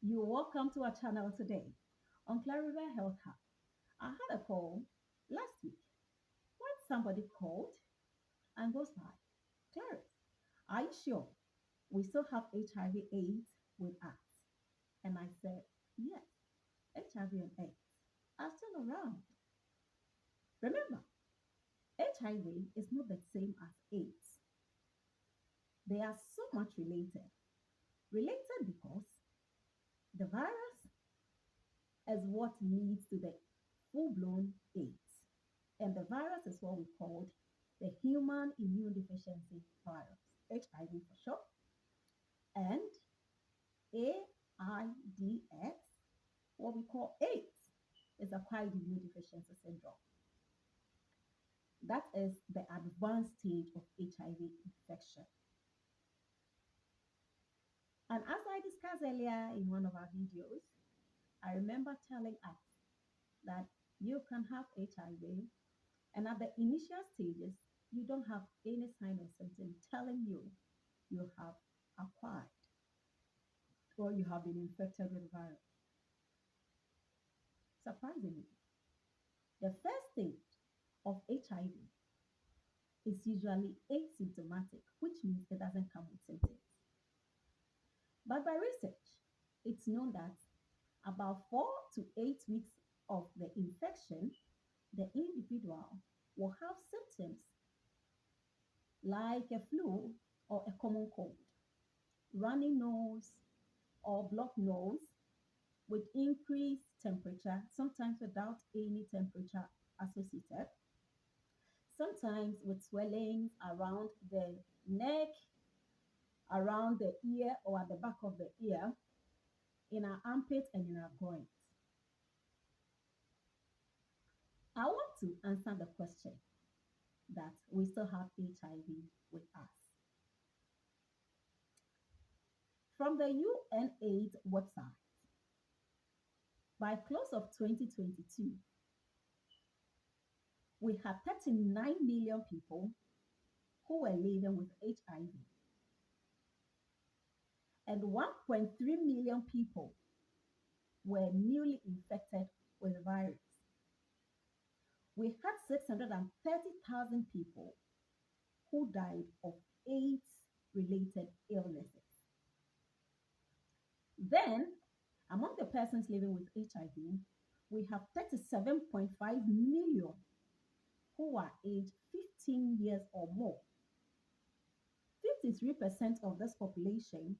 You're welcome to our channel today on Clarivate Health Hub. I had a call last week when somebody called and goes by, Clarice, are you sure we still have HIV/AIDS with us? And I said, yes, HIV and AIDS are still around. Remember, HIV is not the same as AIDS. They are so much related. Related because the virus is what leads to the full blown AIDS. And the virus is what we called the human immune deficiency virus, HIV for short, and AIDS, what we call AIDS, is acquired immune deficiency syndrome. That is the advanced stage of HIV infection. And as I discussed earlier in one of our videos, I remember telling us that you can have HIV, and at the initial stages, you don't have any sign or symptom telling you have acquired or you have been infected with the virus. Surprisingly, the first stage of HIV is usually asymptomatic, which means it doesn't come with symptoms. But by research, it's known that about 4 to 8 weeks of the infection, the individual will have symptoms like a flu or a common cold, runny nose or blocked nose with increased temperature, sometimes without any temperature associated, sometimes with swellings around the neck, around the ear, or at the back of the ear, in our armpit and in our groins. I want to answer the question that we still have HIV with us. From the UNAIDS website, by close of 2022, we had 39 million people who were living with HIV and 1.3 million people were newly infected with the virus. We had 630,000 people who died of AIDS related illnesses. Then, among the persons living with HIV, we have 37.5 million who are aged 15 years or more. 53% of this population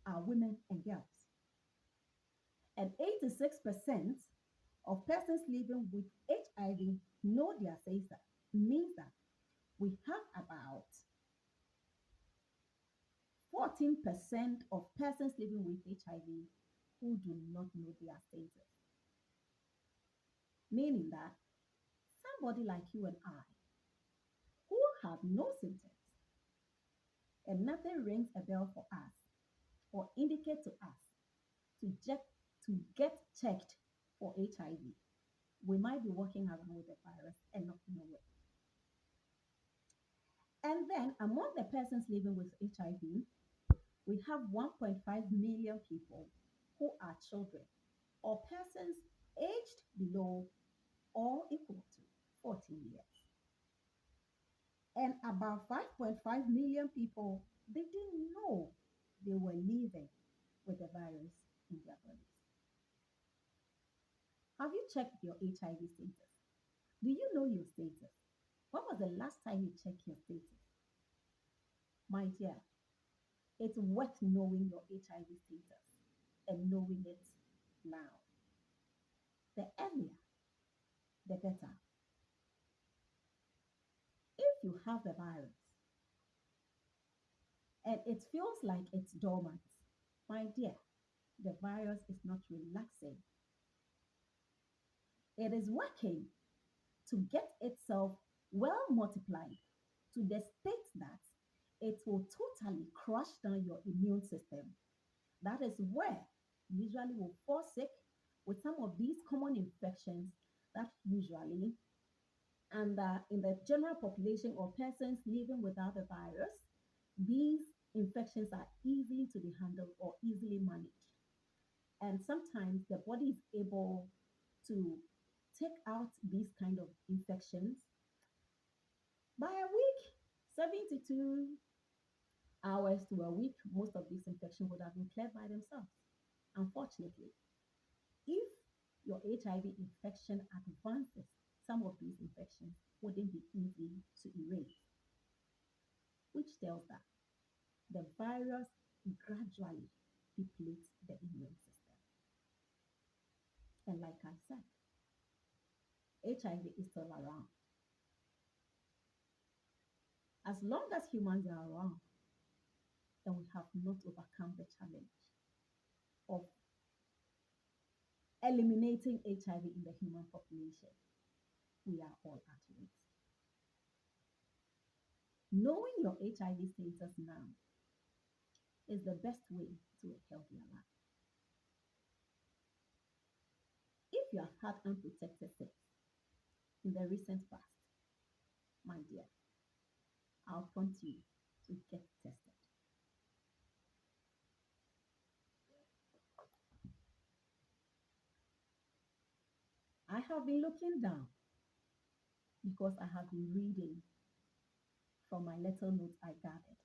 are women and girls. And 86% of persons living with HIV know their status, means that we have about 14% of persons living with HIV who do not know their status. Meaning that somebody like you and I, who have no symptoms and nothing rings a bell for us or indicate to us to get checked for HIV, we might be walking around with the virus and not know it. And then among the persons living with HIV, we have 1.5 million people who are children or persons aged below or equal to 14 years. And about 5.5 million people, they didn't know they were living with the virus in their bodies. Have you checked your HIV status? Do you know your status? When was the last time you checked your status? My dear, it's worth knowing your HIV status and knowing it now. The earlier, the better. If you have the virus and it feels like it's dormant, my dear, the virus is not relaxing. It is working to get itself well multiplied to the state that it will totally crush down your immune system. That is where you usually will fall sick with some of these common infections that usually, and in the general population or persons living without the virus, these infections are easy to be handled or easily managed. And sometimes the body is able to take out these kind of infections by a week, 72 hours to a week. Most of these infections would have been cleared by themselves. Unfortunately, if your HIV infection advances, some of these infections wouldn't be easy to erase, which tells that the virus gradually depletes the immune system. And like I said, HIV is still around. As long as humans are around, then we have not overcome the challenge of eliminating HIV in the human population. We are all at risk. Knowing your HIV status now is the best way to a healthier life. If you have had unprotected sex in the recent past, my dear, I'll prompt you to get tested. I have been looking down because I have been reading from my little notes I gathered.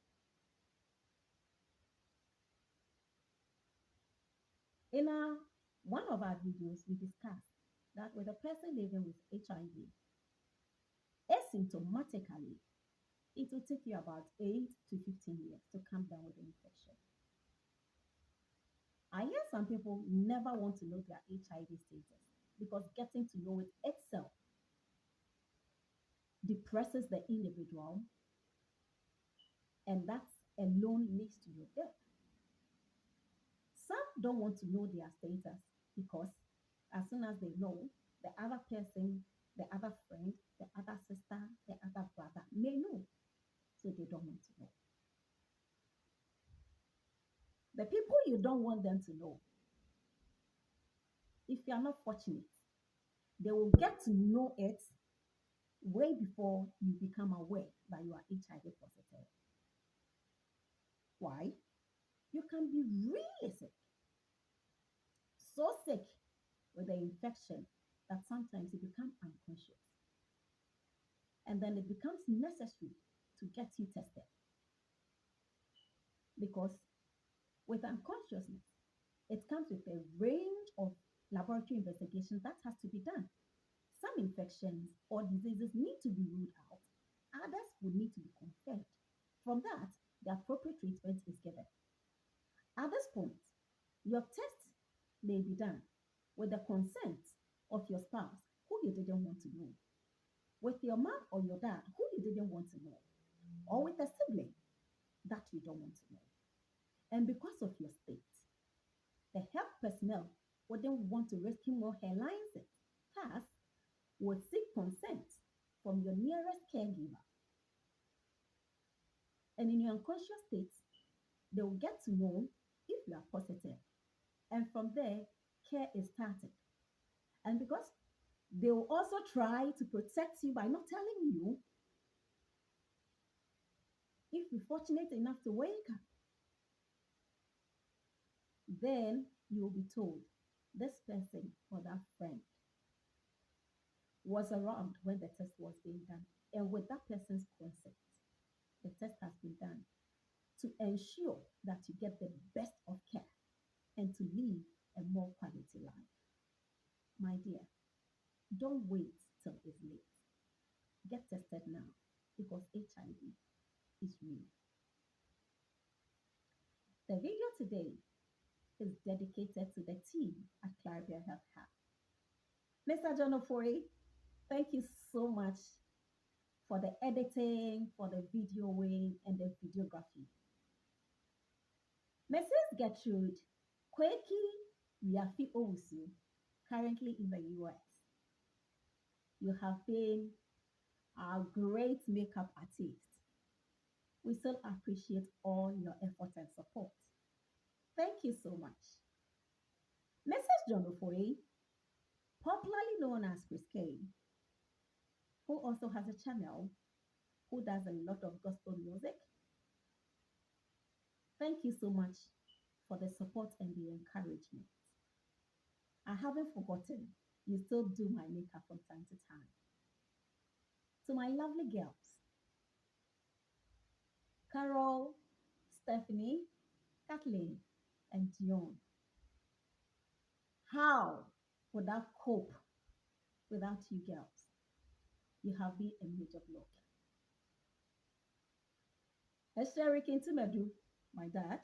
In one of our videos, we discussed that with a person living with HIV, asymptomatically, it will take you about 8 to 15 years to come down with the infection. I hear some people never want to know their HIV status because getting to know it itself depresses the individual, and that alone leads to your death. Some don't want to know their status because as soon as they know, the other person, the other friend, the other sister, the other brother may know, so they don't want to know. The people you don't want them to know, if you are not fortunate, they will get to know it way before you become aware that you are HIV positive. Why? You can be really sick, so sick with the infection that sometimes you become unconscious. And then it becomes necessary to get you tested because with unconsciousness, it comes with a range of laboratory investigations that has to be done. Some infections or diseases need to be ruled out, others would need to be confirmed. From that, the appropriate treatment is given. At this point, your test may be done with the consent of your spouse who you didn't want to know, with your mom or your dad who you didn't want to know, or with a sibling that you don't want to know. And because of your state, the health personnel wouldn't want to risk him or her license. Thus, would seek consent from your nearest caregiver. And in your unconscious state, they will get to know if you are positive. And from there, care is started. And because they will also try to protect you by not telling you, if you're fortunate enough to wake up, then you will be told this person or that friend was around when the test was being done. And with that person's consent, the test has been done to ensure that you get the best of care and to live a more quality life. My dear, don't wait till it's late. Get tested now because HIV is real. The video today is dedicated to the team at Clarivia Health Hub. Mr. John Ofori, thank you so much for the editing, for the videoing, and the videography. Mrs. Gertrude Kweki Riafi Owusu, currently in the US. You have been our great makeup artist. We still appreciate all your effort and support. Thank you so much. Mrs. John Ofori, popularly known as Chris K, who also has a channel, who does a lot of gospel music. Thank you so much for the support and the encouragement. I haven't forgotten. You still do my makeup from time to time. To my lovely girls, Carol, Stephanie, Kathleen, and Dion, how would I cope without you girls? You have been a major block. Esther Kintimedu, my dad,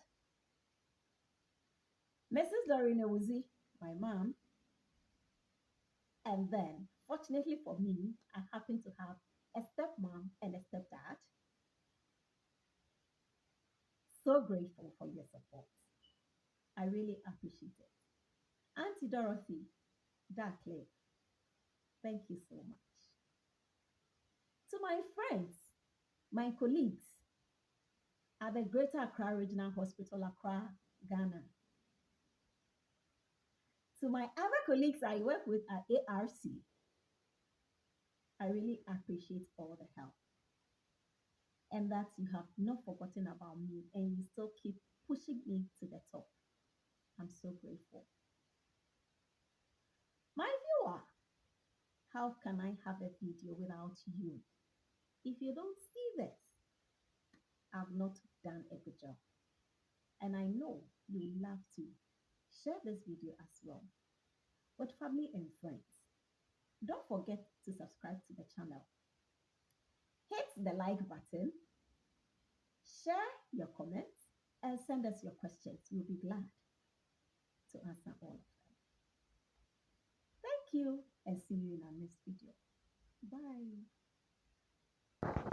Mrs. Doreen Ewuzi, my mom, and then, fortunately for me, I happen to have a stepmom and a stepdad. So grateful for your support. I really appreciate it. Auntie Dorothy, Darkley, thank you so much. To my friends, my colleagues at the Greater Accra Regional Hospital, Accra, Ghana. To my other colleagues I work with at ARC, I really appreciate all the help and that you have not forgotten about me and you still keep pushing me to the top. I'm so grateful. My viewer, how can I have a video without you? If you don't see this, I've not done a good job. And I know you love to share this video as well with family and friends. Don't forget to subscribe to the channel. Hit the like button, share your comments, and send us your questions. We'll be glad to answer all of them. Thank you and see you in our next video. Bye.